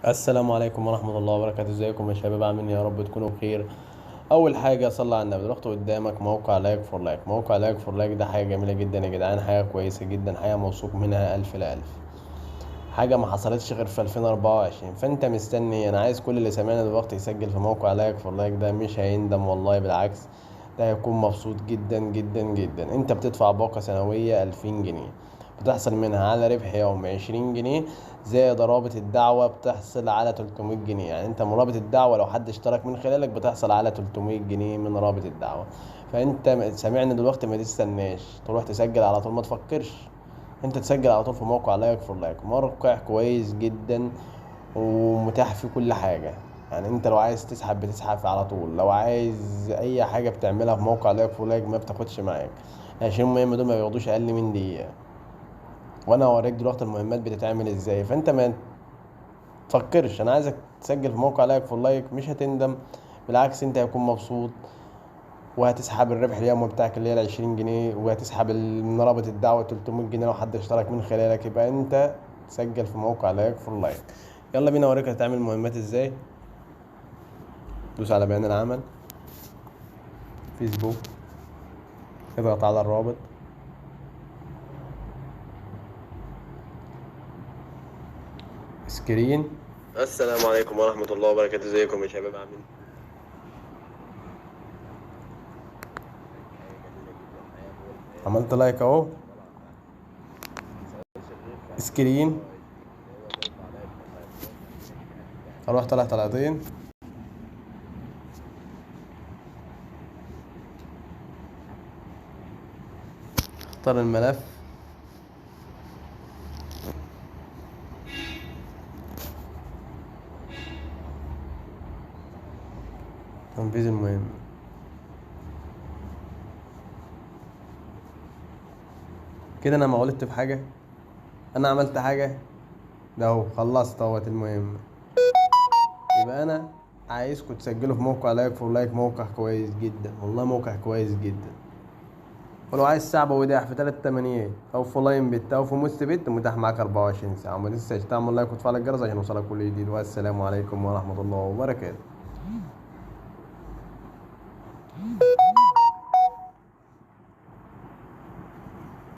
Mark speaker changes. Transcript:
Speaker 1: السلام عليكم ورحمة الله وبركاته. ازيكم يا شباب؟ عاملين إيه؟ يا رب تكونوا بخير. اول حاجة صلى على النبي. دلوقتي قدامك موقع لايك فور لايك. موقع لايك فور لايك ده حاجة جميلة جدا يا جدعان، حاجة كويسة جدا، حاجة موثوق منها الف لا الف، حاجة ما حصلتش غير في 2024. فانت مستني إيه؟ انا عايز كل اللي سامعنا دلوقتي يسجل في موقع لايك فور لايك ده، مش هيندم والله، بالعكس ده هيكون مبسوط جدا جدا جدا. انت بتدفع باقة سنوية 2000 جنيه، بتحصل منها على ربح يومي 20 جنيه، زائد رابط الدعوة بتحصل على 300 جنيه. يعني انت من رابط الدعوة لو حد اشترك من خلالك بتحصل على 300 جنيه من رابط الدعوة. فانت سامعني دلوقتي، ما تستناش تروح تسجل على طول، ما تفكرش، انت تسجل على طول في موقع لايك فور لايك. موقع كويس جدا ومتاح فيه كل حاجة. يعني انت لو عايز تسحب بتسحب على طول، لو عايز اي حاجة بتعملها في موقع لايك فور لايك ما بتاخدش معاك 20 مهمة، دول ما بياخدوش اقل من دقيقة. وانا هوريك دلوقتي المهمات بتتعمل ازاي. فانت ما تفكرش، انا عايزك تسجل في موقع لايك فور لايك، مش هتندم، بالعكس انت هيكون مبسوط. وهتسحب الربح اليومي بتاعك اللي هي 20 جنيه، وهتسحب من رابط الدعوة 300 جنيه لو حد اشترك من خلالك. يبقى انت تسجل في موقع لايك فور لايك. يلا بينا اوريك هتعمل مهمات ازاي. دوس على بيان العمل، فيسبوك، اضغط على الرابط، سكرين. السلام عليكم ورحمة الله وبركاته. ازيكم يا شباب؟ عاملين حاجة جميلة جدا، حياة فوق الخيال. عملت لايك اهو، سكرين، اروح طلع طلعتين، اختار الملف، تنفيذ المهمة. كده انا ما غلطت في حاجة، انا عملت حاجة، ده اهو خلصت اهوت المهمة. يبقى انا عايزكم تسجلوا في موقع لايك فور لايك، موقع كويس جدا والله، موقع كويس جدا. ولو عايز ساعة وداع في 3 تمانيات او في لاين بت او في موست بت، متاح معاك 24 ساعة. وما تنساش تعمل لايك وتفعل الجرس عشان يوصلك كل جديد. والسلام عليكم ورحمة الله وبركاته.